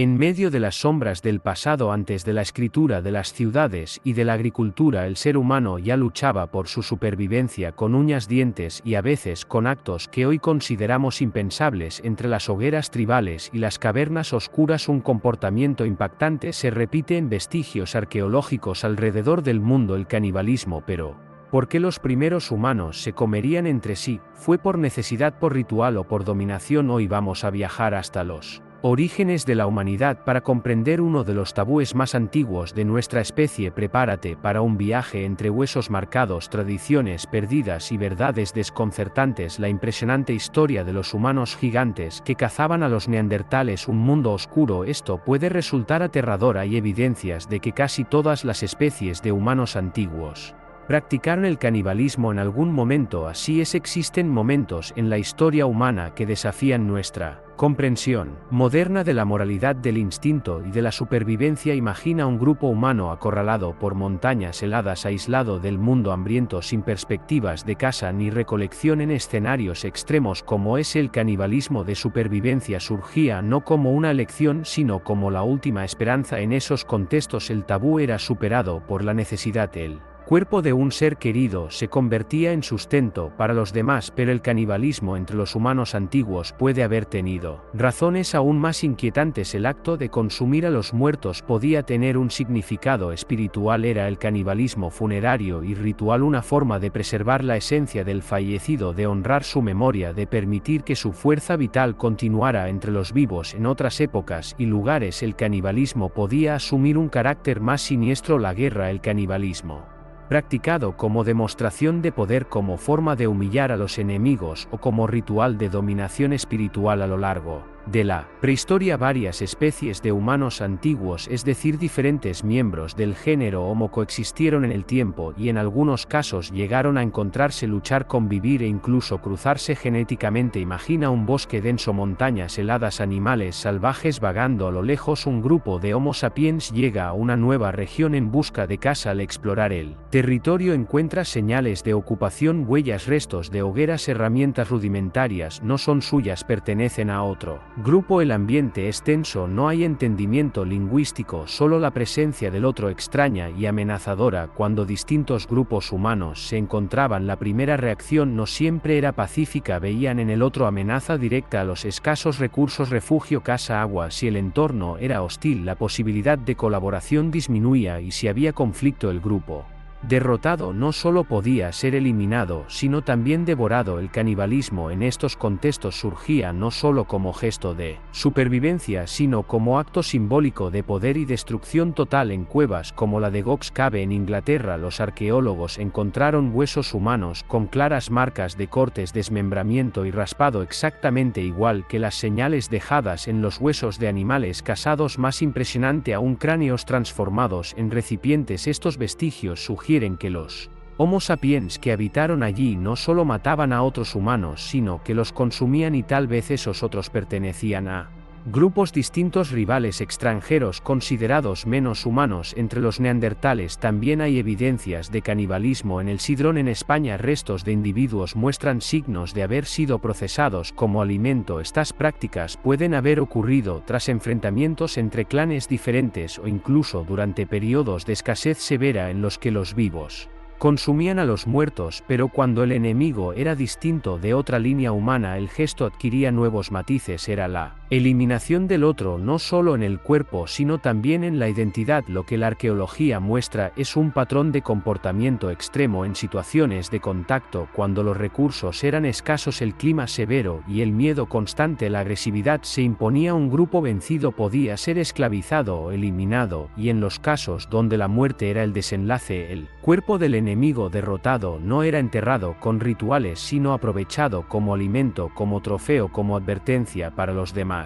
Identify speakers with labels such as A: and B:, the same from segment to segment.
A: En medio de las sombras del pasado antes de la escritura de las ciudades y de la agricultura, el ser humano ya luchaba por su supervivencia con uñas, dientes y a veces con actos que hoy consideramos impensables. Entre las hogueras tribales y las cavernas oscuras, un comportamiento impactante se repite en vestigios arqueológicos alrededor del mundo: el canibalismo. Pero ¿por qué los primeros humanos se comerían entre sí? ¿Fue por necesidad, por ritual o por dominación? Hoy vamos a viajar hasta los orígenes de la humanidad para comprender uno de los tabúes más antiguos de nuestra especie. Prepárate para un viaje entre huesos marcados, tradiciones perdidas y verdades desconcertantes. La impresionante historia de los humanos gigantes que cazaban a los neandertales, un mundo oscuro. Esto puede resultar aterrador. Hay evidencias de que casi todas las especies de humanos antiguos practicaron el canibalismo en algún momento. Así es, existen momentos en la historia humana que desafían nuestra comprensión moderna de la moralidad, del instinto y de la supervivencia. Imagina un grupo humano acorralado por montañas heladas, aislado del mundo, hambriento, sin perspectivas de caza ni recolección. En escenarios extremos como ese, el canibalismo de supervivencia surgía no como una elección, sino como la última esperanza. En esos contextos el tabú era superado por la necesidad. El cuerpo de un ser querido se convertía en sustento para los demás. Pero el canibalismo entre los humanos antiguos puede haber tenido razones aún más inquietantes. El acto de consumir a los muertos podía tener un significado espiritual. Era el canibalismo funerario y ritual, una forma de preservar la esencia del fallecido, de honrar su memoria, de permitir que su fuerza vital continuara entre los vivos. En otras épocas y lugares el canibalismo podía asumir un carácter más siniestro: la guerra, el canibalismo practicado como demostración de poder, como forma de humillar a los enemigos o como ritual de dominación espiritual. A lo largo de la prehistoria, varias especies de humanos antiguos, es decir, diferentes miembros del género Homo, coexistieron en el tiempo y en algunos casos llegaron a encontrarse, luchar, convivir e incluso cruzarse genéticamente. Imagina un bosque denso, montañas heladas, animales salvajes vagando a lo lejos. Un grupo de Homo sapiens llega a una nueva región en busca de caza. Al explorar el territorio encuentra señales de ocupación, huellas, restos de hogueras, herramientas rudimentarias. No son suyas, pertenecen a otro grupo. El ambiente es tenso, no hay entendimiento lingüístico, solo la presencia del otro, extraña y amenazadora. Cuando distintos grupos humanos se encontraban, la primera reacción no siempre era pacífica. Veían en el otro amenaza directa a los escasos recursos, refugio, casa, agua. Si el entorno era hostil, la posibilidad de colaboración disminuía, y si había conflicto, el grupo derrotado no solo podía ser eliminado, sino también devorado. El canibalismo en estos contextos surgía no solo como gesto de supervivencia, sino como acto simbólico de poder y destrucción total. En cuevas como la de Gox Cave en Inglaterra, los arqueólogos encontraron huesos humanos con claras marcas de cortes, desmembramiento y raspado, exactamente igual que las señales dejadas en los huesos de animales cazados. Más impresionante aún, cráneos transformados en recipientes. Estos vestigios sugieren que los Homo sapiens que habitaron allí no solo mataban a otros humanos, sino que los consumían, y tal vez esos otros pertenecían a grupos distintos, rivales, extranjeros, considerados menos humanos. Entre los neandertales también hay evidencias de canibalismo. En el Sidrón, en España, restos de individuos muestran signos de haber sido procesados como alimento. Estas prácticas pueden haber ocurrido tras enfrentamientos entre clanes diferentes o incluso durante periodos de escasez severa en los que los vivos consumían a los muertos. Pero cuando el enemigo era distinto, de otra línea humana, el gesto adquiría nuevos matices. Era la eliminación del otro, no solo en el cuerpo sino también en la identidad. Lo que la arqueología muestra es un patrón de comportamiento extremo en situaciones de contacto, cuando los recursos eran escasos, el clima severo y el miedo constante. La agresividad se imponía. Un grupo vencido podía ser esclavizado o eliminado, y en los casos donde la muerte era el desenlace, el cuerpo del enemigo derrotado no era enterrado con rituales, sino aprovechado como alimento, como trofeo, como advertencia para los demás.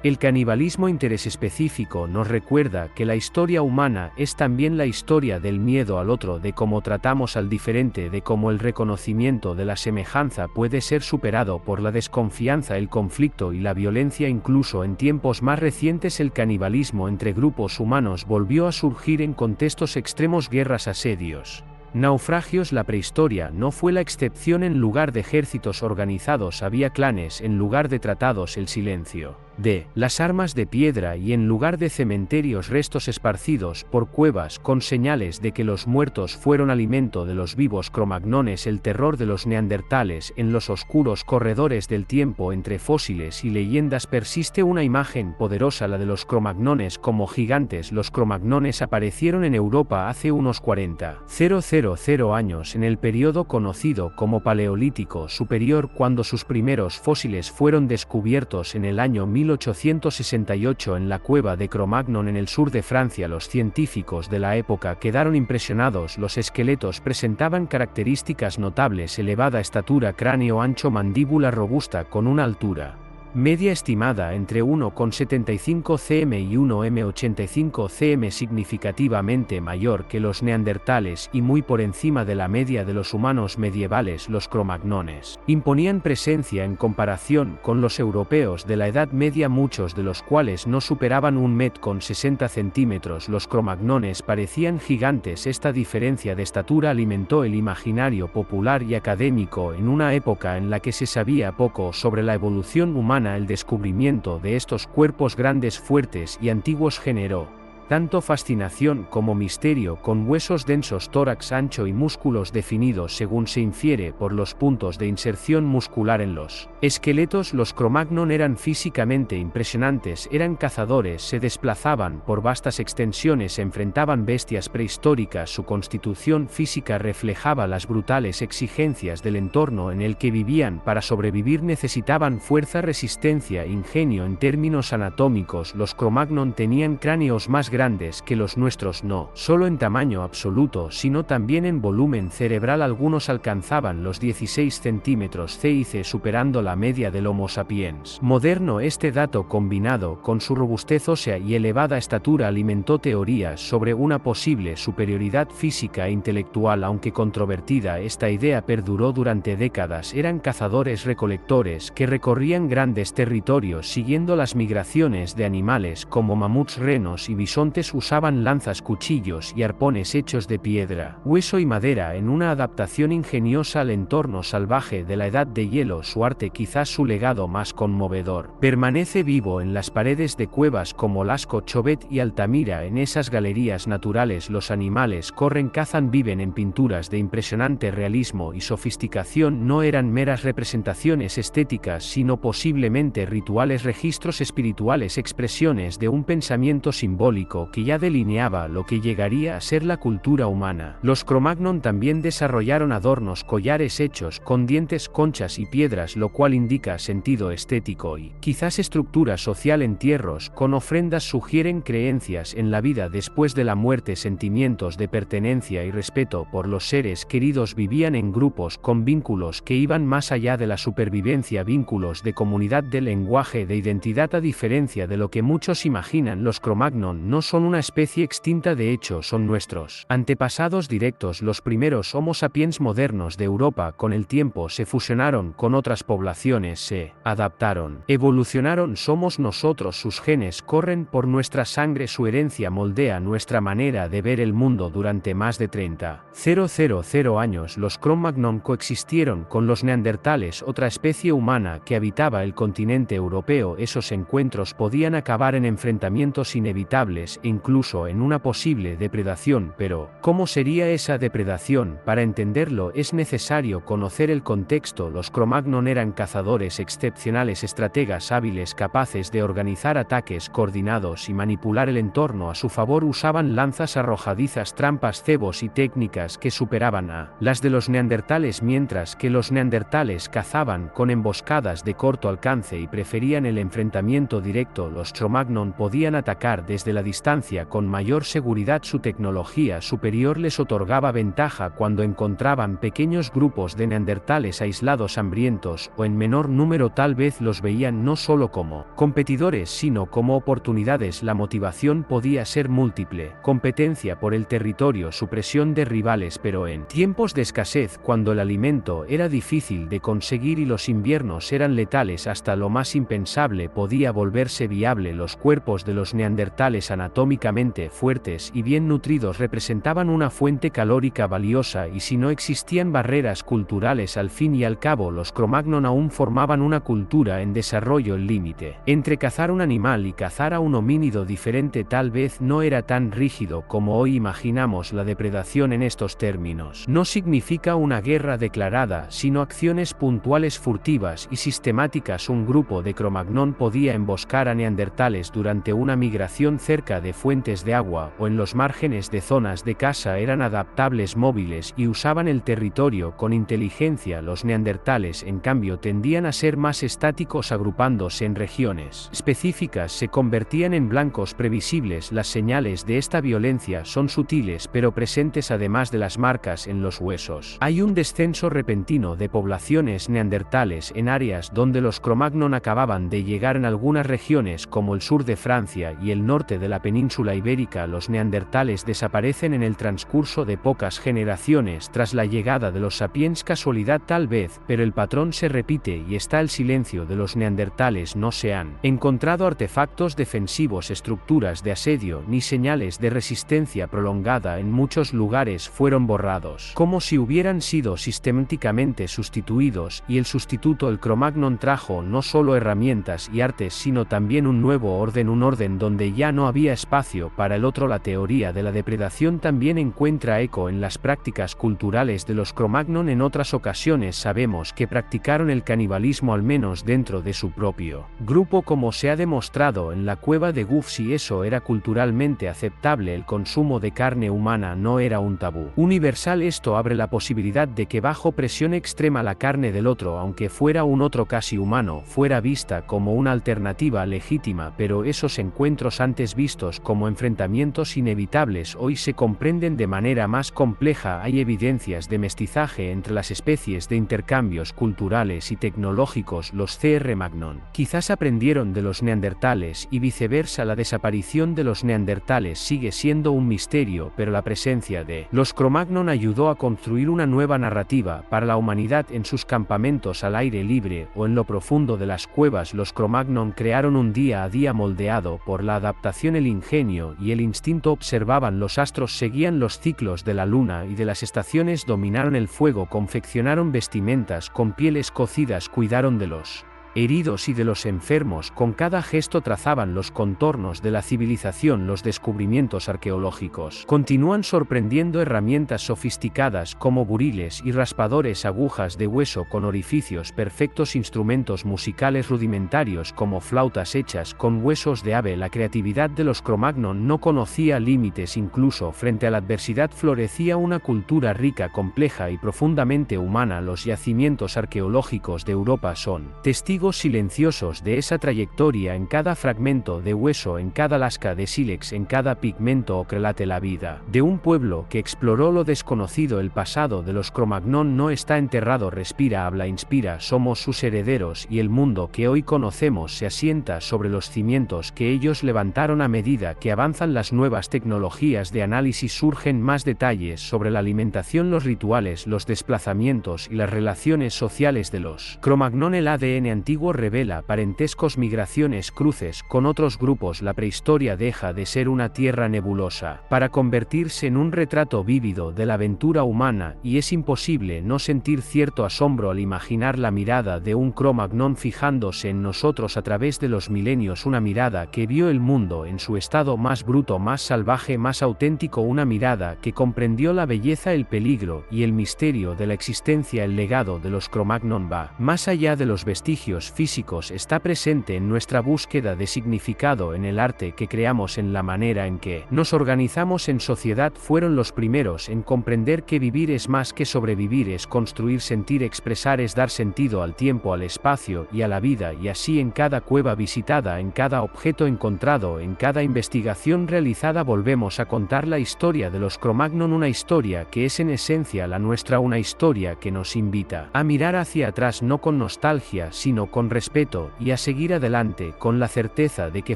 A: El canibalismo interespecífico nos recuerda que la historia humana es también la historia del miedo al otro, de cómo tratamos al diferente, de cómo el reconocimiento de la semejanza puede ser superado por la desconfianza, el conflicto y la violencia. Incluso en tiempos más recientes, el canibalismo entre grupos humanos volvió a surgir en contextos extremos: guerras, asedios, naufragios. La prehistoria no fue la excepción. En lugar de ejércitos organizados había clanes, en lugar de tratados el silencio de las armas de piedra y en lugar de cementerios restos esparcidos por cuevas con señales de que los muertos fueron alimento de los vivos cromagnones. El terror de los neandertales en los oscuros corredores del tiempo entre fósiles y leyendas persiste una imagen poderosa, la de los cromagnones como gigantes. Los cromagnones aparecieron en Europa hace unos 40.000 años en el periodo conocido como Paleolítico Superior, cuando sus primeros fósiles fueron descubiertos en el año 1868 en la cueva de Cro-Magnon en el sur de Francia. Los científicos de la época quedaron impresionados. Los esqueletos presentaban características notables: elevada estatura, cráneo ancho, mandíbula robusta con una altura media estimada entre 1,75 cm y 1,85 cm, significativamente mayor que los neandertales y muy por encima de la media de los humanos medievales. Los cromagnones imponían presencia en comparación con los europeos de la Edad Media, muchos de los cuales no superaban 1,60 m. Los cromagnones parecían gigantes. Esta diferencia de estatura alimentó el imaginario popular y académico en una época en la que se sabía poco sobre la evolución humana. El descubrimiento de estos cuerpos grandes, fuertes y antiguos generó tanto fascinación como misterio, con huesos densos, tórax ancho y músculos definidos según se infiere por los puntos de inserción muscular en los esqueletos. Los Cro-Magnon eran físicamente impresionantes, eran cazadores, se desplazaban por vastas extensiones, enfrentaban bestias prehistóricas. Su constitución física reflejaba las brutales exigencias del entorno en el que vivían. Para sobrevivir necesitaban fuerza, resistencia, ingenio. En términos anatómicos, los Cro-Magnon tenían cráneos más grandes que los nuestros, no solo en tamaño absoluto, sino también en volumen cerebral. Algunos alcanzaban los 16 centímetros CIC, superando la media del Homo sapiens moderno. Este dato, combinado con su robustez ósea y elevada estatura, alimentó teorías sobre una posible superioridad física e intelectual. Aunque controvertida, esta idea perduró durante décadas. Eran cazadores-recolectores que recorrían grandes territorios siguiendo las migraciones de animales como mamuts, renos y bisontes. Usaban lanzas, cuchillos y arpones hechos de piedra, hueso y madera en una adaptación ingeniosa al entorno salvaje de la Edad de Hielo. Su arte, quizás su legado más conmovedor, permanece vivo en las paredes de cuevas como Lascaux, Chauvet y Altamira. En esas galerías naturales los animales corren, cazan, viven. En pinturas de impresionante realismo y sofisticación no eran meras representaciones estéticas, sino posiblemente rituales, registros espirituales, expresiones de un pensamiento simbólico que ya delineaba lo que llegaría a ser la cultura humana. Los Cro-Magnon también desarrollaron adornos, collares hechos con dientes, conchas y piedras, lo cual indica sentido estético y quizás estructura social. Entierros con ofrendas sugieren creencias en la vida después de la muerte, sentimientos de pertenencia y respeto por los seres queridos. Vivían en grupos con vínculos que iban más allá de la supervivencia, vínculos de comunidad, de lenguaje, de identidad. A diferencia de lo que muchos imaginan, los Cro-Magnon no son una especie extinta, de hecho son nuestros antepasados directos. Los primeros Homo sapiens modernos de Europa con el tiempo se fusionaron con otras poblaciones, se adaptaron, evolucionaron. Somos nosotros, sus genes corren por nuestra sangre, su herencia moldea nuestra manera de ver el mundo. Durante más de 30.000 años los Cro-Magnon coexistieron con los neandertales, otra especie humana que habitaba el continente europeo. Esos encuentros podían acabar en enfrentamientos inevitables e incluso en una posible depredación, pero ¿cómo sería esa depredación? Para entenderlo es necesario conocer el contexto. Los Cro-Magnon eran cazadores excepcionales, estrategas hábiles, capaces de organizar ataques coordinados y manipular el entorno a su favor. Usaban lanzas arrojadizas, trampas, cebos y técnicas que superaban a las de los neandertales, mientras que los neandertales cazaban con emboscadas de corto alcance y preferían el enfrentamiento directo. Los Cro-Magnon podían atacar desde la distancia con mayor seguridad. Su tecnología superior les otorgaba ventaja cuando encontraban pequeños grupos de neandertales aislados, hambrientos o en menor número. Tal vez los veían no solo como competidores, sino como oportunidades. La motivación podía ser múltiple: competencia por el territorio, supresión de rivales, pero en tiempos de escasez, cuando el alimento era difícil de conseguir y los inviernos eran letales, hasta lo más impensable podía volverse viable. Los cuerpos de los neandertales anatómicos anatómicamente fuertes y bien nutridos representaban una fuente calórica valiosa, y si no existían barreras culturales, al fin y al cabo los Cro-Magnon aún formaban una cultura en desarrollo. El límite entre cazar un animal y cazar a un homínido diferente tal vez no era tan rígido como hoy imaginamos. La depredación en estos términos no significa una guerra declarada, sino acciones puntuales furtivas y sistemáticas. Un grupo de Cro-Magnon podía emboscar a neandertales durante una migración cerca de fuentes de agua o en los márgenes de zonas de caza. Eran adaptables, móviles y usaban el territorio con inteligencia. Los neandertales, en cambio, tendían a ser más estáticos, agrupándose en regiones específicas. Se convertían en blancos previsibles. Las señales de esta violencia son sutiles pero presentes, además de las marcas en los huesos. Hay un descenso repentino de poblaciones neandertales en áreas donde los Cro-Magnon acababan de llegar. En algunas regiones como el sur de Francia y el norte de la península ibérica, los neandertales desaparecen en el transcurso de pocas generaciones tras la llegada de los sapiens. Casualidad tal vez, pero el patrón se repite y está el silencio de los neandertales. No se han encontrado artefactos defensivos, estructuras de asedio ni señales de resistencia prolongada. En muchos lugares fueron borrados como si hubieran sido sistemáticamente sustituidos, y el sustituto, el Cro-Magnon, trajo no solo herramientas y artes sino también un nuevo orden, un orden donde ya no había espacio para el otro. La teoría de la depredación también encuentra eco en las prácticas culturales de los Cro-Magnon. En otras ocasiones sabemos que practicaron el canibalismo, al menos dentro de su propio grupo, como se ha demostrado en la cueva de Guff. Si eso era culturalmente aceptable, el consumo de carne humana no era un tabú universal. Esto abre la posibilidad de que bajo presión extrema la carne del otro, aunque fuera un otro casi humano, fuera vista como una alternativa legítima. Pero esos encuentros, antes vistos como enfrentamientos inevitables, hoy se comprenden de manera más compleja. Hay evidencias de mestizaje entre las especies, de intercambios culturales y tecnológicos. Los Cro-Magnon quizás aprendieron de los neandertales y viceversa. La desaparición de los neandertales sigue siendo un misterio, pero la presencia de los Cro-Magnon ayudó a construir una nueva narrativa para la humanidad. En sus campamentos al aire libre o en lo profundo de las cuevas, los Cro-Magnon crearon un día a día moldeado por la adaptación, el ingenio y el instinto. Observaban los astros, seguían los ciclos de la luna y de las estaciones, dominaron el fuego, confeccionaron vestimentas con pieles cocidas, cuidaron de los heridos y de los enfermos. Con cada gesto trazaban los contornos de la civilización. Los descubrimientos arqueológicos continúan sorprendiendo. Herramientas sofisticadas como buriles y raspadores, agujas de hueso con orificios perfectos, instrumentos musicales rudimentarios como flautas hechas con huesos de ave. La creatividad de los Cro-Magnon no conocía límites. Incluso frente a la adversidad florecía una cultura rica, compleja y profundamente humana. Los yacimientos arqueológicos de Europa son testigos silenciosos de esa trayectoria. En cada fragmento de hueso, en cada lasca de sílex, en cada pigmento ocre late la vida de un pueblo que exploró lo desconocido. El pasado de los Cro-Magnon no está enterrado, respira, habla, inspira. Somos sus herederos, y el mundo que hoy conocemos se asienta sobre los cimientos que ellos levantaron. A medida que avanzan las nuevas tecnologías de análisis, surgen más detalles sobre la alimentación, los rituales, los desplazamientos y las relaciones sociales de los Cro-Magnon. El ADN antiguo revela parentescos, migraciones, cruces con otros grupos. La prehistoria deja de ser una tierra nebulosa para convertirse en un retrato vívido de la aventura humana, y es imposible no sentir cierto asombro al imaginar la mirada de un Cro-Magnon fijándose en nosotros a través de los milenios. Una mirada que vio el mundo en su estado más bruto, más salvaje, más auténtico. Una mirada que comprendió la belleza, el peligro y el misterio de la existencia. El legado de los Cro-Magnon va más allá de los vestigios físicos, está presente en nuestra búsqueda de significado, en el arte que creamos, en la manera en que nos organizamos en sociedad. Fueron los primeros en comprender que vivir es más que sobrevivir, es construir, sentir, expresar, es dar sentido al tiempo, al espacio y a la vida. Y así, en cada cueva visitada, en cada objeto encontrado, en cada investigación realizada, volvemos a contar la historia de los Cro-Magnon, una historia que es en esencia la nuestra, una historia que nos invita a mirar hacia atrás, no con nostalgia, sino con respeto y a seguir adelante con la certeza de que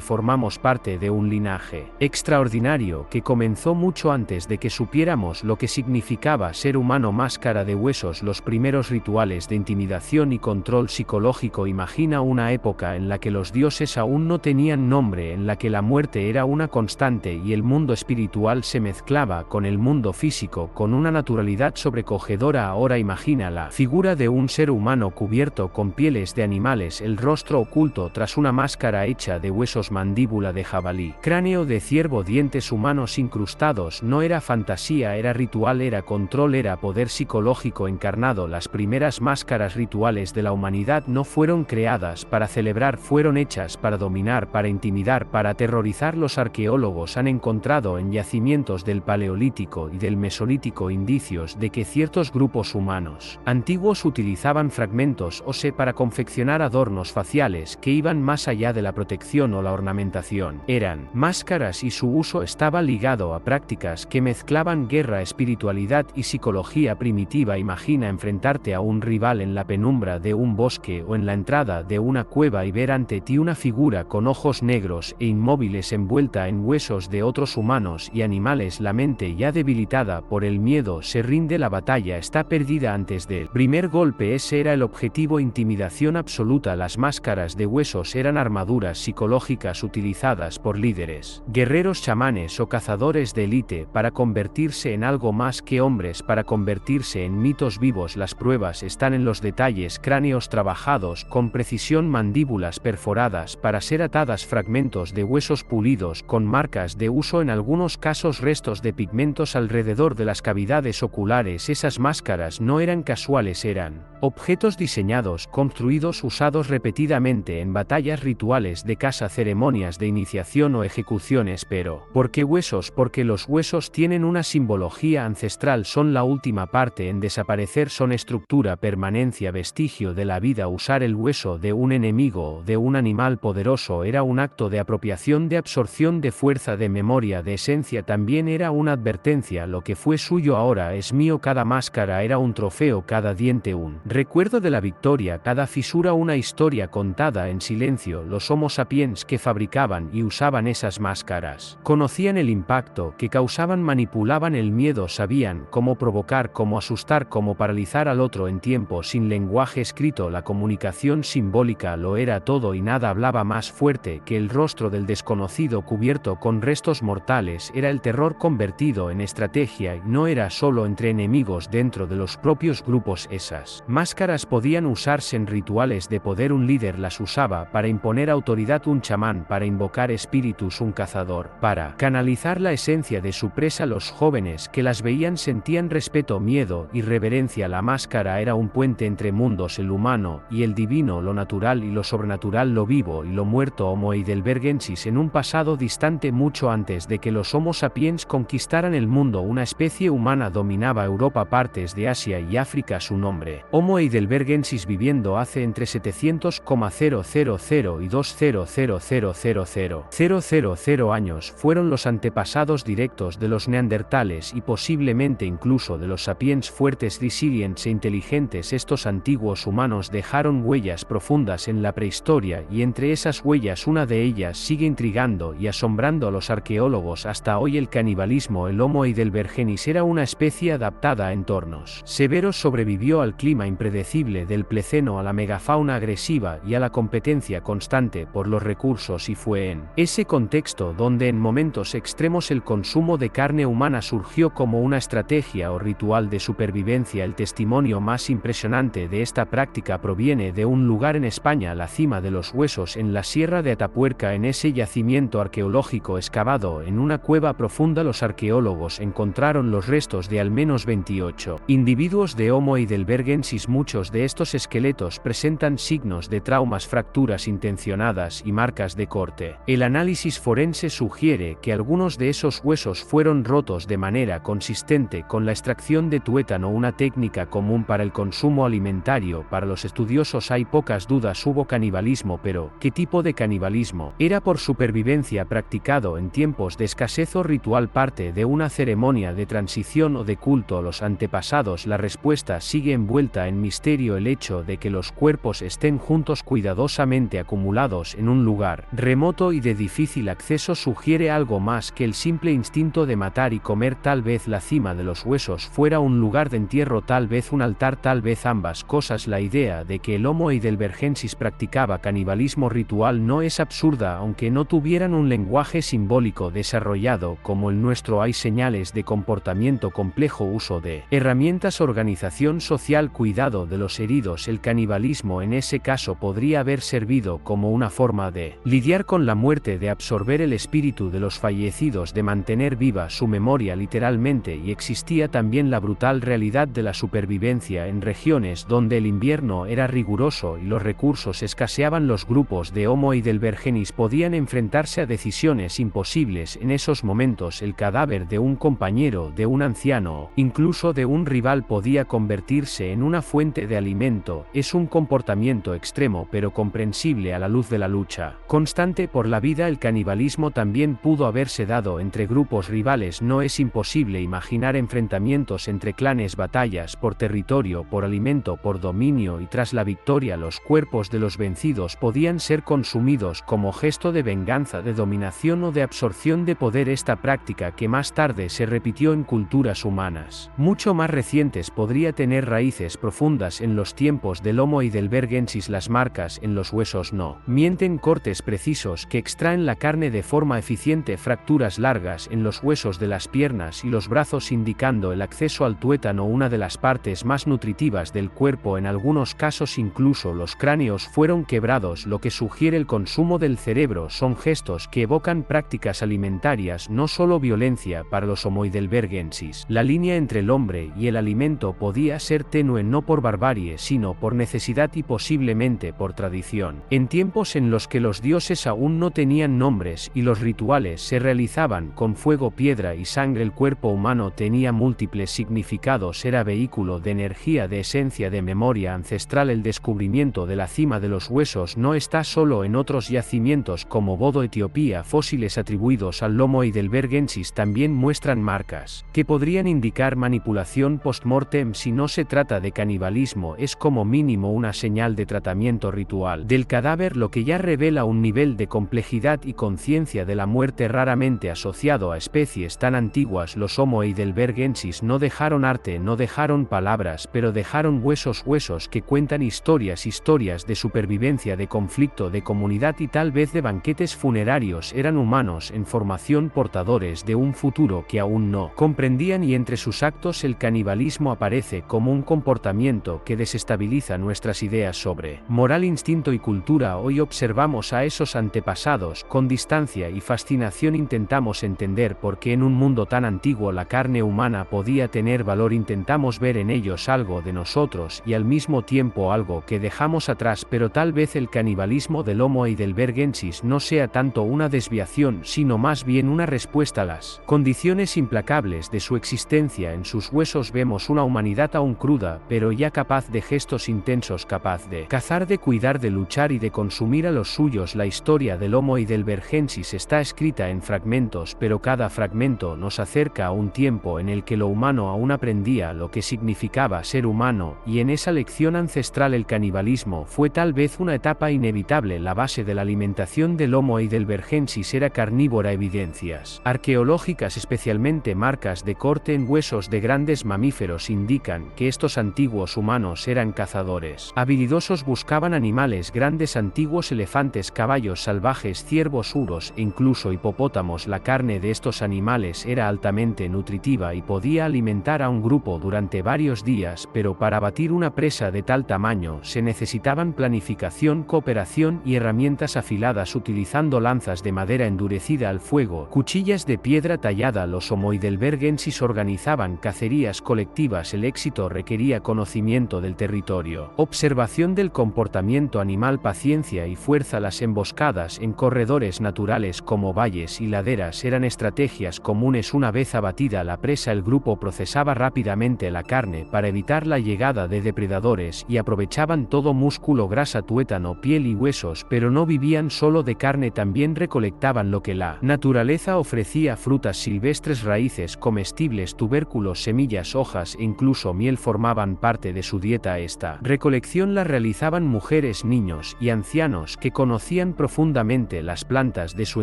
A: formamos parte de un linaje extraordinario que comenzó mucho antes de que supiéramos lo que significaba ser humano. Máscara de huesos. Los primeros rituales de intimidación y control psicológico. Imagina una época en la que los dioses aún no tenían nombre, en la que la muerte era una constante y el mundo espiritual se mezclaba con el mundo físico con una naturalidad sobrecogedora. Ahora imagina la figura de un ser humano cubierto con pieles de animales, el rostro oculto tras una máscara hecha de huesos, mandíbula de jabalí, cráneo de ciervo, dientes humanos incrustados. No era fantasía, era ritual, era control, era poder psicológico encarnado. Las primeras máscaras rituales de la humanidad no fueron creadas para celebrar, fueron hechas para dominar, para intimidar, para aterrorizar. Los arqueólogos han encontrado en yacimientos del Paleolítico y del Mesolítico indicios de que ciertos grupos humanos antiguos utilizaban fragmentos óseos para confeccionar adornos faciales que iban más allá de la protección o la ornamentación. Eran máscaras y su uso estaba ligado a prácticas que mezclaban guerra, espiritualidad y psicología primitiva. Imagina enfrentarte a un rival en la penumbra de un bosque o en la entrada de una cueva y ver ante ti una figura con ojos negros e inmóviles envuelta en huesos de otros humanos y animales. La mente ya debilitada por el miedo se rinde, la batalla está perdida antes del primer golpe. Ese era el objetivo: intimidación absoluta. Las máscaras de huesos eran armaduras psicológicas utilizadas por líderes, guerreros, chamanes o cazadores de élite para convertirse en algo más que hombres, para convertirse en mitos vivos. Las pruebas están en los detalles: cráneos trabajados con precisión, mandíbulas perforadas para ser atadas, fragmentos de huesos pulidos con marcas de uso, en algunos casos restos de pigmentos alrededor de las cavidades oculares. Esas máscaras no eran casuales, eran objetos diseñados, construidos, usados repetidamente en batallas, rituales de caza, ceremonias de iniciación o ejecuciones. Pero ¿por qué huesos? Porque los huesos tienen una simbología ancestral, son la última parte en desaparecer, son estructura, permanencia, vestigio de la vida. Usar el hueso de un enemigo o de un animal poderoso era un acto de apropiación, de absorción, de fuerza, de memoria, de esencia. También era una advertencia: lo que fue suyo ahora es mío. Cada máscara era un trofeo, cada diente un recuerdo de la victoria, cada fisura una historia contada en silencio. Los Homo sapiens que fabricaban y usaban esas máscaras conocían el impacto que causaban, manipulaban el miedo, sabían cómo provocar, cómo asustar, cómo paralizar al otro en tiempo sin lenguaje escrito. La comunicación simbólica lo era todo y nada hablaba más fuerte que el rostro del desconocido cubierto con restos mortales. Era el terror convertido en estrategia y no era solo entre enemigos, dentro de los propios grupos. Esas máscaras podían usarse en rituales de poder, un líder las usaba para imponer autoridad, un chamán para invocar espíritus, un cazador para canalizar la esencia de su presa. Los jóvenes que las veían sentían respeto, miedo y reverencia. La máscara era un puente entre mundos, el humano y el divino, lo natural y lo sobrenatural, lo vivo y lo muerto. Homo heidelbergensis. En un pasado distante, mucho antes de que los Homo sapiens conquistaran el mundo, una especie humana dominaba Europa, partes de Asia y África. Su nombre, Homo heidelbergensis, viviendo hace entre 700,000 y 200,000 años, fueron los antepasados directos de los neandertales y posiblemente incluso de los sapiens fuertes, resilientes e inteligentes. Estos antiguos humanos dejaron huellas profundas en la prehistoria y entre esas huellas una de ellas sigue intrigando y asombrando a los arqueólogos hasta hoy: el canibalismo. El Homo heidelbergensis era una especie adaptada a entornos severos, sobrevivió al clima impredecible del Pleceno, a la megafauna agresiva y a la competencia constante por los recursos, y fue en ese contexto donde en momentos extremos el consumo de carne humana surgió como una estrategia o ritual de supervivencia. El testimonio más impresionante de esta práctica proviene de un lugar en España, la Cima de los Huesos, en la Sierra de Atapuerca. En ese yacimiento arqueológico excavado en una cueva profunda, los arqueólogos encontraron los restos de al menos 28 individuos de Homo heidelbergensis. Muchos de estos esqueletos presentan signos de traumas, fracturas intencionadas y marcas de corte. El análisis forense sugiere que algunos de esos huesos fueron rotos de manera consistente con la extracción de tuétano, una técnica común para el consumo alimentario. Para los estudiosos hay pocas dudas: hubo canibalismo, pero ¿qué tipo de canibalismo? ¿Era por supervivencia, practicado en tiempos de escasez o ritual, parte de una ceremonia de transición o de culto a los antepasados? La respuesta sigue envuelta en misterio. El hecho de que los cuerpos estén juntos cuidadosamente acumulados en un lugar remoto y de difícil acceso sugiere algo más que el simple instinto de matar y comer. Tal vez la cima de los huesos fuera un lugar de entierro, tal vez un altar, tal vez ambas cosas. La idea de que el Homo heidelbergensis practicaba canibalismo ritual no es absurda, aunque no tuvieran un lenguaje simbólico desarrollado como el nuestro. Hay señales de comportamiento complejo, uso de herramientas, organización social, cuidado de los heridos. El canibalismo en ese caso podría haber servido como una forma de lidiar con la muerte, de absorber el espíritu de los fallecidos, de mantener viva su memoria literalmente. Y existía también la brutal realidad de la supervivencia en regiones donde el invierno era riguroso y los recursos escaseaban. Los grupos de Homo heidelbergensis podían enfrentarse a decisiones imposibles en esos momentos. El cadáver de un compañero, de un anciano, incluso de un rival, podía convertirse en una fuente de alimento. Es un comportamiento extremo pero comprensible a la luz de la lucha constante por la vida. El canibalismo también pudo haberse dado entre grupos rivales. No es imposible imaginar enfrentamientos entre clanes, batallas por territorio, por alimento, por dominio, y tras la victoria los cuerpos de los vencidos podían ser consumidos como gesto de venganza, de dominación o de absorción de poder. Esta práctica, que más tarde se repitió en culturas humanas mucho más recientes, podría tener raíces profundas en los tiempos del Homo heidelbergensis. Las marcas en los huesos no mienten, cortes precisos que extraen la carne de forma eficiente, fracturas largas en los huesos de las piernas y los brazos indicando el acceso al tuétano, una de las partes más nutritivas del cuerpo. En algunos casos incluso los cráneos fueron quebrados, lo que sugiere el consumo del cerebro. Son gestos que evocan prácticas alimentarias, no solo violencia. Para los Homo heidelbergensis, la línea entre el hombre y el alimento podía ser tenue, no por barbarie sino por necesidad y posiblemente por tradición. En tiempos en los que los dioses aún no tenían nombres y los rituales se realizaban con fuego, piedra y sangre, el cuerpo humano tenía múltiples significados. Era vehículo de energía, de esencia, de memoria ancestral. El descubrimiento de la cima de los huesos no está solo en otros yacimientos como Bodo, Etiopía. Fósiles atribuidos al Homo heidelbergensis también muestran marcas que podrían indicar manipulación post-mortem. Si no se trata de canibalismo, es como mínimo una señal de tratamiento ritual del cadáver, lo que ya revela un nivel de complejidad y conciencia de la muerte raramente asociado a especies tan antiguas. Los Homo heidelbergensis no dejaron arte, no dejaron palabras, pero dejaron huesos, huesos que cuentan historias, historias de supervivencia, de conflicto, de comunidad y tal vez de banquetes funerarios. Eran humanos en formación, portadores de un futuro que aún no comprendían, y entre sus actos el canibalismo aparece como un comportamiento que desestabiliza nuestras ideas sobre moral, instinto y cultura. Hoy observamos a esos antepasados con distancia y fascinación. Intentamos entender por qué en un mundo tan antiguo la carne humana podía tener valor. Intentamos ver en ellos algo de nosotros y al mismo tiempo algo que dejamos atrás. Pero tal vez el canibalismo del Homo heidelbergensis no sea tanto una desviación, sino más bien una respuesta a las condiciones implacables de su existencia. En sus huesos vemos una humanidad aún cruda, pero ya capaz de gestos intensos, capaz de cazar, de cuidar, de luchar y de consumir a los suyos. La historia del Homo heidelbergensis está escrita en fragmentos, pero cada fragmento nos acerca a un tiempo en el que lo humano aún aprendía lo que significaba ser humano, y en esa lección ancestral el canibalismo fue tal vez una etapa inevitable. La base de la alimentación del Homo heidelbergensis era carnívora. Evidencias arqueológicas, especialmente marcas de corte en huesos de grandes mamíferos, indican que estos antiguos humanos eran cazadores habilidosos. Buscaban animales grandes, antiguos elefantes, caballos salvajes, ciervos, uros e incluso hipopótamos. La carne de estos animales era altamente nutritiva y podía alimentar a un grupo durante varios días, pero para abatir una presa de tal tamaño se necesitaban planificación, cooperación y herramientas afiladas, utilizando lanzas de madera endurecida al fuego, cuchillas de piedra tallada. Los Homo heidelbergensis organizaban cacerías colectivas. El éxito requería conocimiento del territorio, observación del comportamiento animal, paciencia y fuerza. Las emboscadas en corredores naturales como valles y laderas eran estrategias comunes. Una vez abatida la presa, el grupo procesaba rápidamente la carne para evitar la llegada de depredadores y aprovechaban todo: músculo, grasa, tuétano, piel y huesos. Pero no vivían solo de carne, también recolectaban lo que la naturaleza ofrecía: frutas silvestres, raíces comestibles, tubérculos, semillas, hojas e incluso miel formaban parte de su dieta. Esta recolección la realizaban mujeres, niños y ancianos que conocían profundamente las plantas de su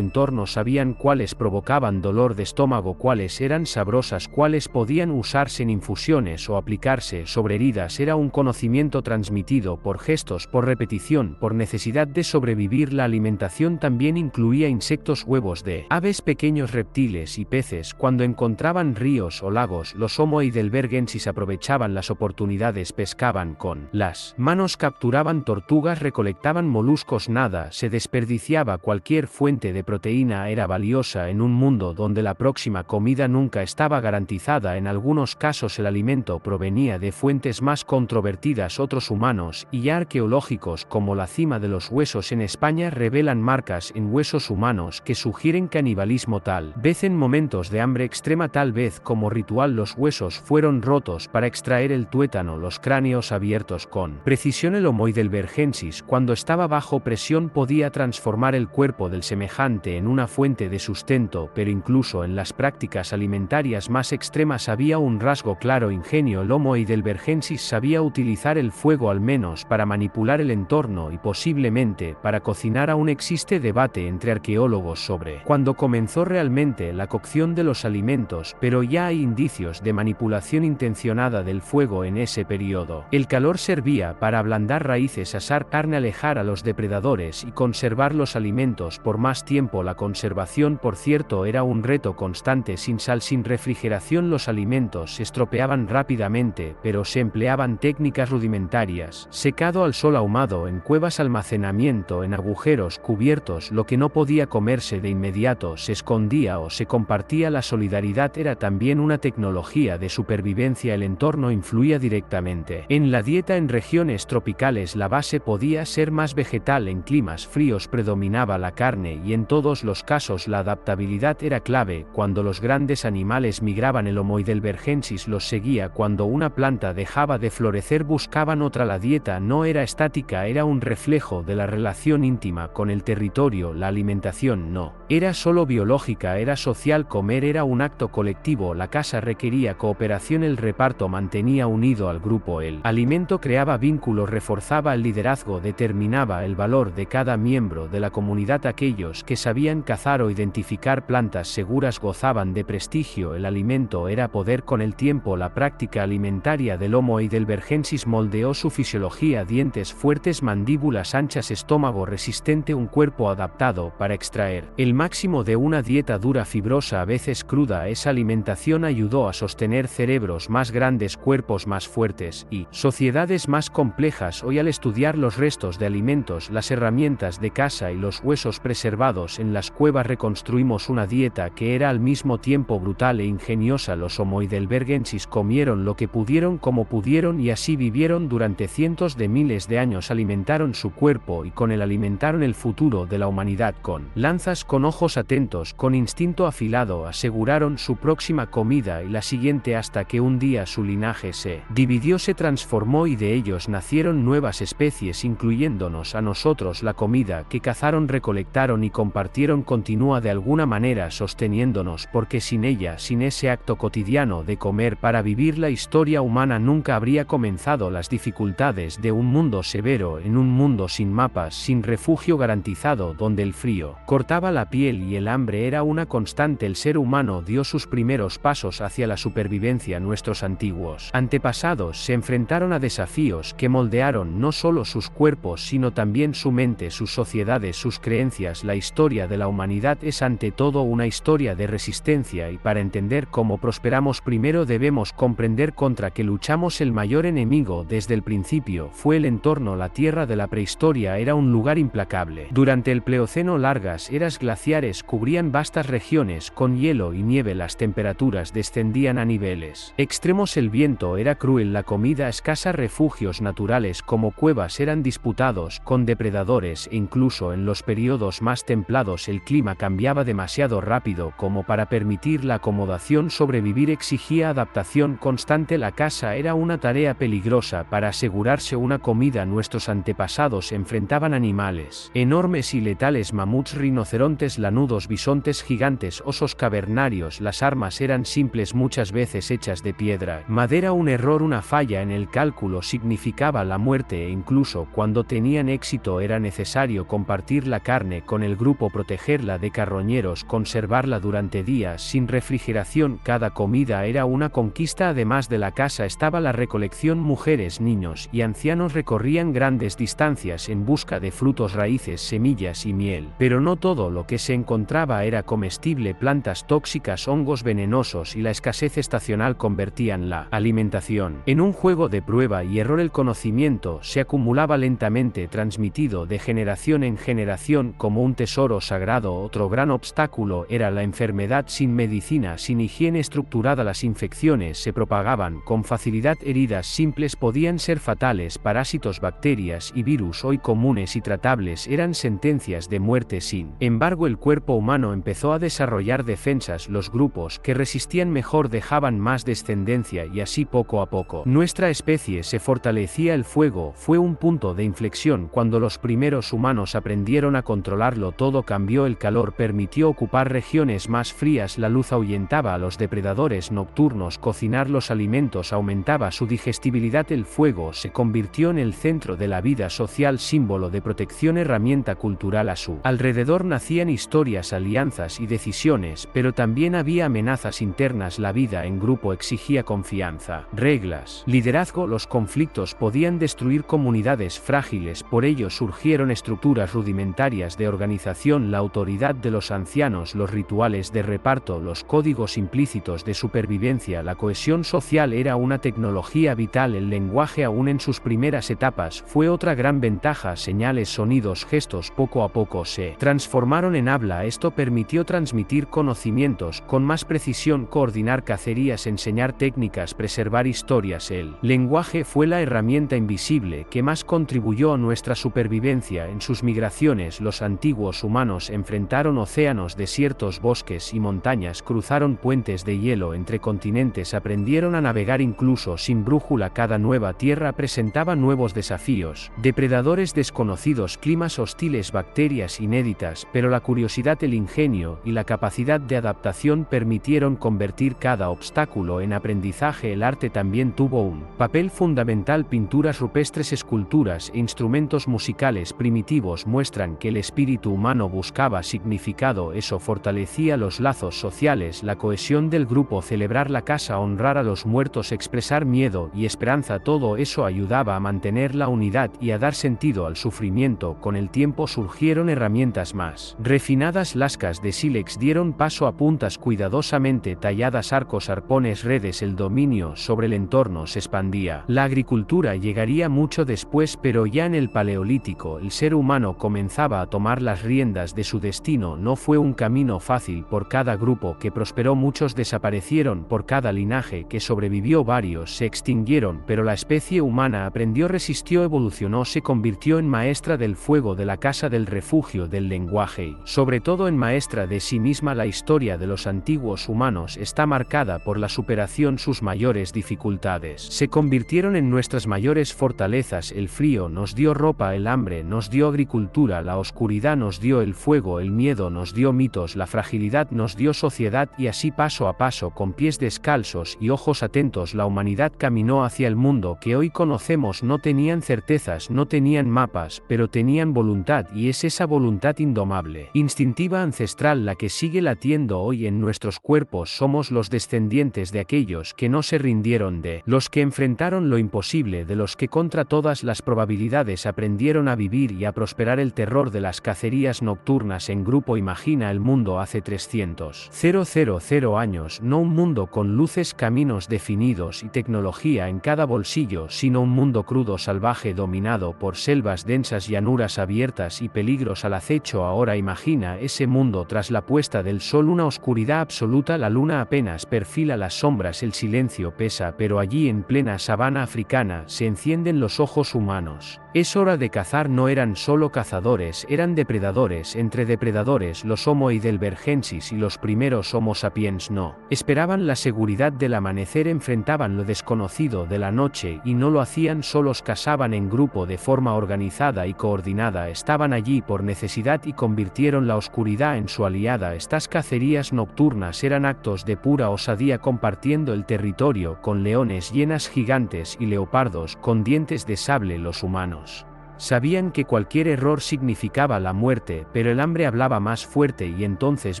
A: entorno, sabían cuáles provocaban dolor de estómago, cuáles eran sabrosas, cuáles podían usarse en infusiones o aplicarse sobre heridas. Era un conocimiento transmitido por gestos, por repetición, por necesidad de sobrevivir. La alimentación también incluía insectos, huevos de aves, pequeños reptiles y peces. Cuando encontraban ríos o lagos, los Homo heidelbergensis aprovechaban las oportunidades, pescaban con las manos, capturaban tortugas, recolectaban moluscos. Nada se desperdiciaba. Cualquier fuente de proteína era valiosa en un mundo donde la próxima comida nunca estaba garantizada. En algunos casos el alimento provenía de fuentes más controvertidas. Otros humanos y arqueológicos, como la cima de los huesos en España, revelan marcas en huesos humanos que sugieren canibalismo. Tal vez en momentos de hambre extrema, tal vez como ritual, los huesos fueron rotos para extraer el tuétano, los cráneos abiertos con precisión. El Homo heidelbergensis, cuando estaba bajo presión, podía transformar el cuerpo del semejante en una fuente de sustento, pero incluso en las prácticas alimentarias más extremas había un rasgo claro: ingenio. El Homo heidelbergensis sabía utilizar el fuego, al menos para manipular el entorno y posiblemente para cocinar. Aún existe debate entre arqueólogos sobre cuándo comenzó realmente la cocción de los alimentos, pero ya hay indicios de manipulación intencionada del fuego en ese periodo. El calor servía para ablandar raíces, asar carne, alejar a los depredadores y conservar los alimentos por más tiempo. La conservación, por cierto, era un reto constante. Sin sal, sin refrigeración, los alimentos se estropeaban rápidamente, pero se empleaban técnicas rudimentarias: secado al sol, ahumado en cuevas, almacenamiento en agujeros cubiertos. Lo que no podía comerse de inmediato se escondía o se compartía. La solidaridad era también una tecnología de supervivencia. El entorno influía directamente en la dieta. En regiones tropicales la base podía ser más vegetal, en climas fríos predominaba la carne, y en todos los casos la adaptabilidad era clave. Cuando los grandes animales migraban, el Homo heidelbergensis los seguía. Cuando una planta dejaba de florecer, buscaban otra. La dieta no era estática, era un reflejo de la relación íntima con el territorio. La alimentación no era solo biológica, era social. Comer era un acto colectivo. La casa requería cooperación, el reparto mantenía unido al grupo. El alimento creaba vínculos, reforzaba el liderazgo, determinaba el valor de cada miembro de la comunidad. Aquellos que sabían cazar o identificar plantas seguras gozaban de prestigio. El alimento era poder. Con el tiempo, la práctica alimentaria del Homo heidelbergensis moldeó su fisiología: dientes fuertes, mandíbulas anchas, estómago resistente, un cuerpo adaptado para extraer el máximo de una dieta dura, fibrosa, a veces cruda. Esa alimentación ayudó a sostener cerebros más grandes, cuerpos más fuertes y sociedades más complejas. Hoy, al estudiar los restos de alimentos, las herramientas de caza y los huesos preservados en las cuevas, reconstruimos una dieta que era al mismo tiempo brutal e ingeniosa. Los Homo heidelbergensis comieron lo que pudieron, como pudieron, y así vivieron durante cientos de miles de años. Alimentaron su cuerpo y con él alimentaron el futuro de la humanidad. Con lanzas, con ojos atentos, con instinto afilado, aseguraron su próxima comida y la siguiente, hasta que un día su linaje se dividió, se transformó, y de ellos nacieron nuevas especies, incluyéndonos a nosotros. La comida que cazaron, recolectaron y compartieron continúa de alguna manera sosteniéndonos, porque sin ella, sin ese acto cotidiano de comer para vivir, la historia humana nunca habría comenzado. Las dificultades de un mundo severo, en un mundo sin mapas, sin refugio garantizado, donde el frío cortaba la piel y el hambre era una constante. El ser humano dio sus primeros pasos hacia la supervivencia. Nuestros antiguos antepasados se enfrentaron a desafíos que moldearon no solo sus cuerpos, sino también su mente, sus sociedades, sus creencias. La historia de la humanidad es ante todo una historia de resistencia, y para entender cómo prosperamos, primero debemos comprender contra qué luchamos. El mayor enemigo desde el principio fue el entorno. La tierra de la prehistoria era un lugar implacable. Durante el Pleoceno, largas eras glaciares cubrían vastas regiones con hielo y nieve. Las temperaturas descendían a niveles extremos. El viento era cruel, la comida escasa, refugios naturales como cuevas eran disputados con depredadores, e incluso en los periodos más templados el clima cambiaba demasiado rápido como para permitir la acomodación. Sobrevivir exigía adaptación constante. La caza era una tarea peligrosa para asegurarse una comida. Nuestros antepasados enfrentaban animales enormes y letales: mamuts, rinocerontes, lanudos, bisontes gigantes, osos cavernarios. Las armas eran simples, muchas veces hechas de piedra, madera. Un error, una falla en el cálculo significaba la la muerte e incluso cuando tenían éxito era necesario compartir la carne con el grupo, protegerla de carroñeros, conservarla durante días sin refrigeración. Cada comida era una conquista. Además de la casa estaba la recolección. Mujeres, niños y ancianos recorrían grandes distancias en busca de frutos, raíces, semillas y miel. Pero no todo lo que se encontraba era comestible. Plantas tóxicas, hongos venenosos y la escasez estacional convertían la alimentación en un juego de prueba y error. El conocimiento se acumulaba lentamente, transmitido de generación en generación como un tesoro sagrado. Otro gran obstáculo era la enfermedad. Sin medicina, sin higiene estructurada, las infecciones se propagaban con facilidad. Heridas simples podían ser fatales. Parásitos, bacterias y virus, hoy comunes y tratables, eran sentencias de muerte. Sin embargo, el cuerpo humano empezó a desarrollar defensas. Los grupos que resistían mejor dejaban más descendencia y así poco a poco nuestra especie se fortalecía. El fuego fue un punto de inflexión cuando los primeros humanos aprendieron a controlarlo. Todo cambió. El calor permitió ocupar regiones más frías. La luz ahuyentaba a los depredadores nocturnos. Cocinar los alimentos aumentaba su digestibilidad. El fuego se convirtió en el centro de la vida social, símbolo de protección, herramienta cultural. A su alrededor nacían historias, alianzas y decisiones, pero también había amenazas internas. La vida en grupo exigía confianza, reglas, liderazgo. Los conflictos podían destruir comunidades frágiles, por ello surgieron estructuras rudimentarias de organización: la autoridad de los ancianos, los rituales de reparto, los códigos implícitos de supervivencia. La cohesión social era una tecnología vital. El lenguaje, aún en sus primeras etapas, fue otra gran ventaja. Señales, sonidos, gestos poco a poco se transformaron en habla. Esto permitió transmitir conocimientos con más precisión, coordinar cacerías, enseñar técnicas, preservar historias. El lenguaje fue la herramienta invisible que más contribuyó a nuestra supervivencia. En sus migraciones, los antiguos humanos enfrentaron océanos, desiertos, bosques y montañas, cruzaron puentes de hielo entre continentes, aprendieron a navegar incluso sin brújula. Cada nueva tierra presentaba nuevos desafíos: depredadores desconocidos, climas hostiles, bacterias inéditas, pero la curiosidad, el ingenio y la capacidad de adaptación permitieron convertir cada obstáculo en aprendizaje. El arte también tuvo un papel fundamental. Pinturas rupestres, esculturas e instrumentos musicales primitivos muestran que el espíritu humano buscaba significado. Eso fortalecía los lazos sociales, la cohesión del grupo, celebrar la casa, honrar a los muertos, expresar miedo y esperanza. Todo eso ayudaba a mantener la unidad y a dar sentido al sufrimiento. Con el tiempo surgieron herramientas más refinadas. Lascas de sílex dieron paso a puntas cuidadosamente talladas, arcos, arpones, redes. El dominio sobre el entorno se expandía. La agricultura llegaría mucho después, pero ya en el Paleolítico el ser humano comenzaba a tomar las riendas de su destino. No fue un camino fácil. Por cada grupo que prosperó, muchos desaparecieron. Por cada linaje que sobrevivió, varios se extinguieron. Pero la especie humana aprendió, resistió, evolucionó, se convirtió en maestra del fuego, de la casa, del refugio, del lenguaje y, sobre todo, en maestra de sí misma. La historia de los antiguos humanos está marcada por la superación. Sus mayores dificultades se convirtieron en nuestras mayores fortalezas. El frío nos dio ropa, el hambre nos dio agricultura, la oscuridad nos dio el fuego, el miedo nos dio mitos, la fragilidad nos dio sociedad. Y así, paso a paso, con pies descalzos y ojos atentos, la humanidad caminó hacia el mundo que hoy conocemos. No tenían certezas, no tenían mapas, pero tenían voluntad, y es esa voluntad indomable, instintiva, ancestral, la que sigue latiendo hoy en nuestros cuerpos. Somos los descendientes de aquellos que no se rindieron, de los que enfrentaron lo imposible, de los que contra todas las probabilidades aprendieron a vivir y a prosperar. El terror de las cacerías nocturnas en grupo. Imagina el mundo hace 300.000 años, no un mundo con luces, caminos definidos y tecnología en cada bolsillo, sino un mundo crudo, salvaje, dominado por selvas densas, llanuras abiertas y peligros al acecho. Ahora imagina ese mundo tras la puesta del sol, una oscuridad absoluta, la luna apenas perfila las sombras, el silencio pesa, pero allí en plena sabana africana se encienden los ojos humanos. Es hora de cazar. No eran solo cazadores, eran depredadores. Entre depredadores, los Homo heidelbergensis y los primeros Homo sapiens no esperaban la seguridad del amanecer, enfrentaban lo desconocido de la noche y no lo hacían solos. Cazaban en grupo de forma organizada y coordinada. Estaban allí por necesidad y convirtieron la oscuridad en su aliada. Estas cacerías nocturnas eran actos de pura osadía, compartiendo el territorio con leones, hienas gigantes y leopardos, con dientes de sable los humanos. Sabían que cualquier error significaba la muerte, pero el hambre hablaba más fuerte y entonces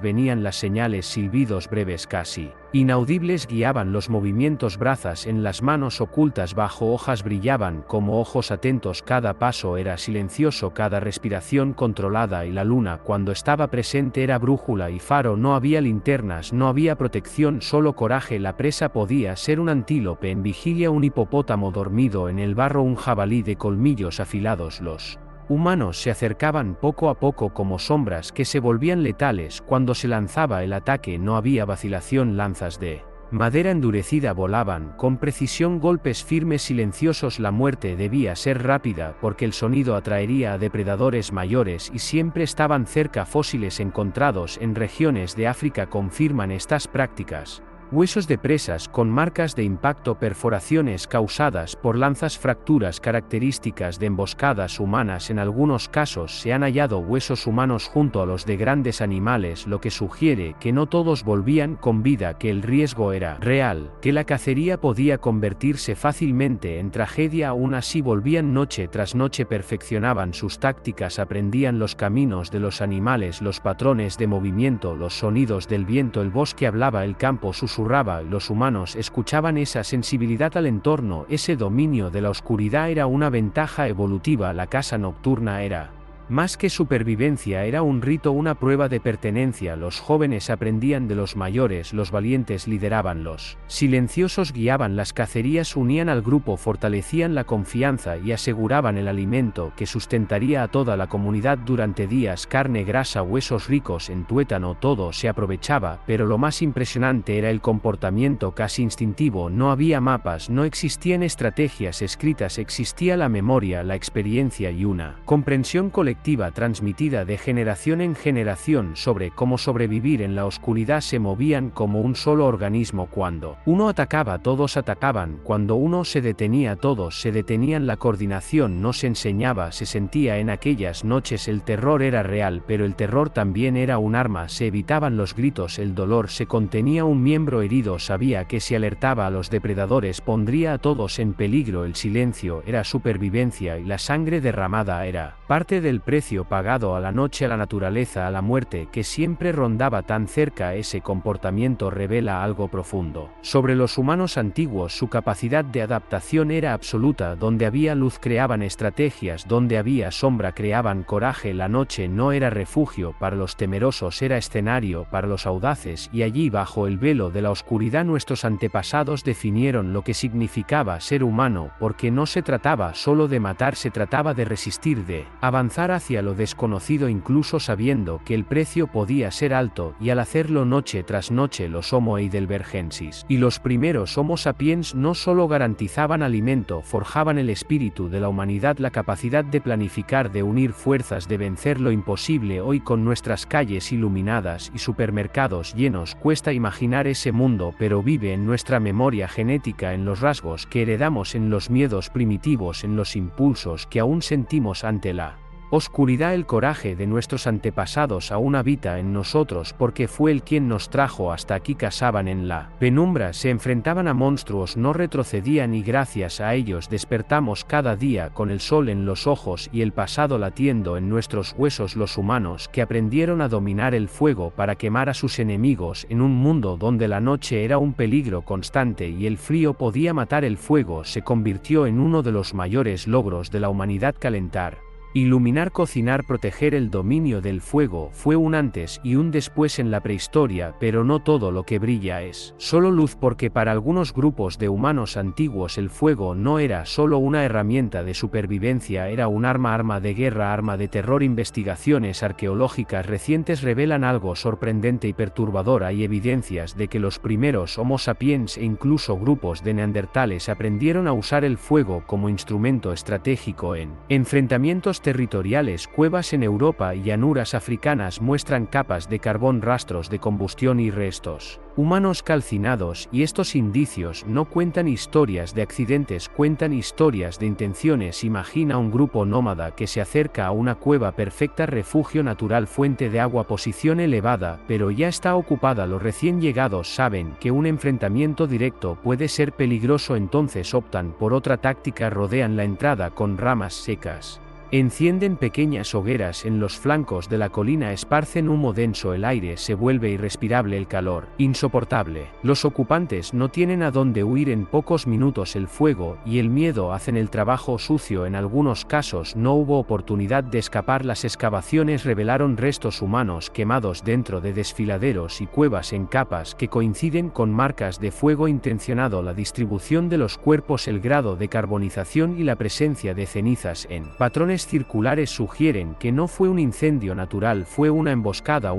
A: venían las señales, silbidos breves casi inaudibles guiaban los movimientos, brazas en las manos ocultas bajo hojas brillaban como ojos atentos, cada paso era silencioso, cada respiración controlada y la luna cuando estaba presente era brújula y faro, no había linternas, no había protección, solo coraje, la presa podía ser un antílope en vigilia, un hipopótamo dormido en el barro, un jabalí de colmillos afilados. Los humanos se acercaban poco a poco como sombras que se volvían letales cuando se lanzaba el ataque, no había vacilación, lanzas de madera endurecida volaban con precisión, golpes firmes silenciosos, la muerte debía ser rápida porque el sonido atraería a depredadores mayores y siempre estaban cerca. Fósiles encontrados en regiones de África confirman estas prácticas. Huesos de presas con marcas de impacto, perforaciones causadas por lanzas, fracturas características de emboscadas humanas. En algunos casos se han hallado huesos humanos junto a los de grandes animales, lo que sugiere que no todos volvían con vida, que el riesgo era real, que la cacería podía convertirse fácilmente en tragedia. Aún así volvían noche tras noche, perfeccionaban sus tácticas, aprendían los caminos de los animales, los patrones de movimiento, los sonidos del viento, el bosque hablaba, el campo susurraba, los humanos escuchaban. Esa sensibilidad al entorno, ese dominio de la oscuridad era una ventaja evolutiva. La caza nocturna era más que supervivencia, era un rito, una prueba de pertenencia. Los jóvenes aprendían de los mayores, los valientes lideraban, los silenciosos guiaban las cacerías, unían al grupo, fortalecían la confianza y aseguraban el alimento que sustentaría a toda la comunidad durante días. Carne, grasa, huesos ricos en tuétano, todo se aprovechaba, pero lo más impresionante era el comportamiento casi instintivo. No había mapas, no existían estrategias escritas, existía la memoria, la experiencia y una comprensión colectiva transmitida de generación en generación sobre cómo sobrevivir en la oscuridad. Se movían como un solo organismo. Cuando uno atacaba, todos atacaban. Cuando uno se detenía, todos se detenían. La coordinación no se enseñaba, se sentía. En aquellas noches el terror era real, pero el terror también era un arma. Se evitaban los gritos, el dolor se contenía. Un miembro herido sabía que si alertaba a los depredadores pondría a todos en peligro. El silencio era supervivencia y la sangre derramada era parte del precio pagado a la noche, a la naturaleza, a la muerte que siempre rondaba tan cerca. Ese comportamiento revela algo profundo sobre los humanos antiguos. Su capacidad de adaptación era absoluta. Donde había luz creaban estrategias, donde había sombra creaban coraje. La noche no era refugio para los temerosos, era escenario para los audaces, y allí bajo el velo de la oscuridad nuestros antepasados definieron lo que significaba ser humano, porque no se trataba solo de matar, se trataba de resistir, de avanzar hacia lo desconocido incluso sabiendo que el precio podía ser alto, y al hacerlo noche tras noche los Homo heidelbergensis y los primeros Homo sapiens no solo garantizaban alimento, forjaban el espíritu de la humanidad, la capacidad de planificar, de unir fuerzas, de vencer lo imposible. Hoy con nuestras calles iluminadas y supermercados llenos cuesta imaginar ese mundo, pero vive en nuestra memoria genética, en los rasgos que heredamos, en los miedos primitivos, en los impulsos que aún sentimos ante la oscuridad. El coraje de nuestros antepasados aún habita en nosotros porque fue Él quien nos trajo hasta aquí. Cazaban en la penumbra, se enfrentaban a monstruos, no retrocedían y gracias a ellos despertamos cada día con el sol en los ojos y el pasado latiendo en nuestros huesos. Los humanos que aprendieron a dominar el fuego para quemar a sus enemigos en un mundo donde la noche era un peligro constante y el frío podía matar, el fuego se convirtió en uno de los mayores logros de la humanidad. Calentar, iluminar, cocinar, proteger. El dominio del fuego fue un antes y un después en la prehistoria, pero no todo lo que brilla es solo luz, porque para algunos grupos de humanos antiguos el fuego no era solo una herramienta de supervivencia, era un arma de guerra, arma de terror. Investigaciones arqueológicas recientes revelan algo sorprendente y perturbador. Hay evidencias de que los primeros Homo sapiens e incluso grupos de neandertales aprendieron a usar el fuego como instrumento estratégico en enfrentamientos territoriales, cuevas en Europa y llanuras africanas muestran capas de carbón, rastros de combustión y restos humanos calcinados, y estos indicios no cuentan historias de accidentes, cuentan historias de intenciones. Imagina un grupo nómada que se acerca a una cueva perfecta, refugio natural, fuente de agua, posición elevada, pero ya está ocupada. Los recién llegados saben que un enfrentamiento directo puede ser peligroso, entonces optan por otra táctica: rodean la entrada con ramas secas. Encienden pequeñas hogueras en los flancos de la colina, esparcen humo denso, el aire se vuelve irrespirable, el calor insoportable. Los ocupantes no tienen a dónde huir. En pocos minutos el fuego y el miedo hacen el trabajo sucio. En algunos casos no hubo oportunidad de escapar. Las excavaciones revelaron restos humanos quemados dentro de desfiladeros y cuevas en capas que coinciden con marcas de fuego intencionado. La distribución de los cuerpos, el grado de carbonización y la presencia de cenizas en patrones circulares sugieren que no fue un incendio natural, fue una emboscada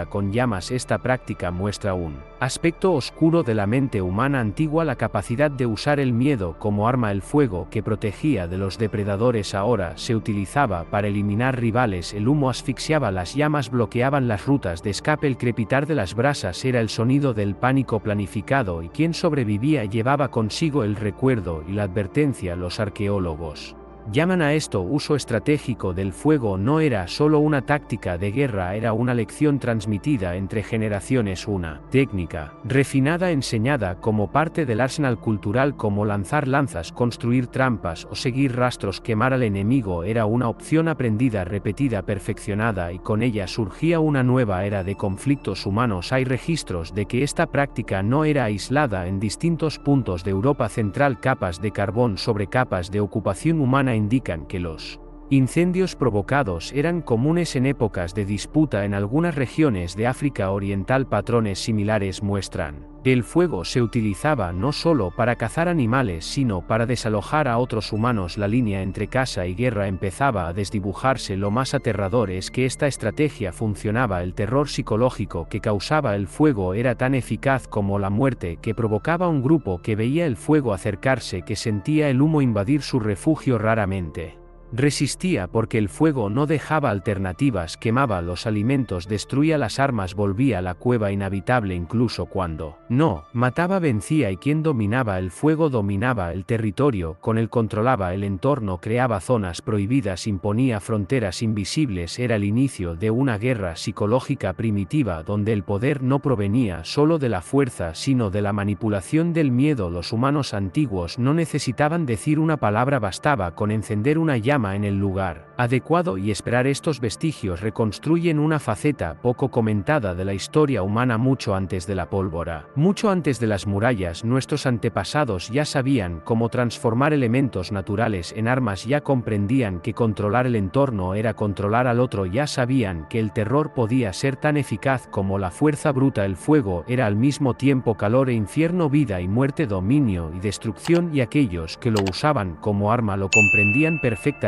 A: con llamas. Esta práctica muestra un aspecto oscuro de la mente humana antigua, la capacidad de usar el miedo como arma. El fuego, que protegía de los depredadores, ahora se utilizaba para eliminar rivales. El humo asfixiaba, las llamas bloqueaban las rutas de escape. El crepitar de las brasas era el sonido del pánico planificado, y quien sobrevivía llevaba consigo el recuerdo y la advertencia. Los arqueólogos llaman a esto uso estratégico del fuego. No era solo una táctica de guerra, era una lección transmitida entre generaciones, una técnica refinada enseñada como parte del arsenal cultural, como lanzar lanzas, construir trampas o seguir rastros. Quemar al enemigo era una opción aprendida, repetida, perfeccionada, y con ella surgía una nueva era de conflictos humanos. Hay registros de que esta práctica no era aislada. En distintos puntos de Europa Central, capas de carbón sobre capas de ocupación humana indican que los incendios provocados eran comunes en épocas de disputa. En algunas regiones de África Oriental, patrones similares muestran que el fuego se utilizaba no solo para cazar animales, sino para desalojar a otros humanos. La línea entre caza y guerra empezaba a desdibujarse. Lo más aterrador es que esta estrategia funcionaba. El terror psicológico que causaba el fuego era tan eficaz como la muerte que provocaba un grupo que veía el fuego acercarse, que sentía el humo invadir su refugio. Raramente resistía porque el fuego no dejaba alternativas, quemaba los alimentos, destruía las armas, volvía la cueva inhabitable. Incluso cuando no mataba, vencía, y quien dominaba el fuego dominaba el territorio, con él controlaba el entorno, creaba zonas prohibidas, imponía fronteras invisibles. Era el inicio de una guerra psicológica primitiva, donde el poder no provenía solo de la fuerza, sino de la manipulación del miedo. Los humanos antiguos no necesitaban decir una palabra, bastaba con encender una llama en el lugar adecuado y esperar. Estos vestigios reconstruyen una faceta poco comentada de la historia humana. Mucho antes de la pólvora, mucho antes de las murallas, nuestros antepasados ya sabían cómo transformar elementos naturales en armas, ya comprendían que controlar el entorno era controlar al otro, ya sabían que el terror podía ser tan eficaz como la fuerza bruta. El fuego era al mismo tiempo calor e infierno, vida y muerte, dominio y destrucción, y aquellos que lo usaban como arma lo comprendían perfectamente.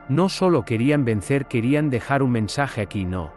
A: No solo querían vencer, querían dejar un mensaje: aquí no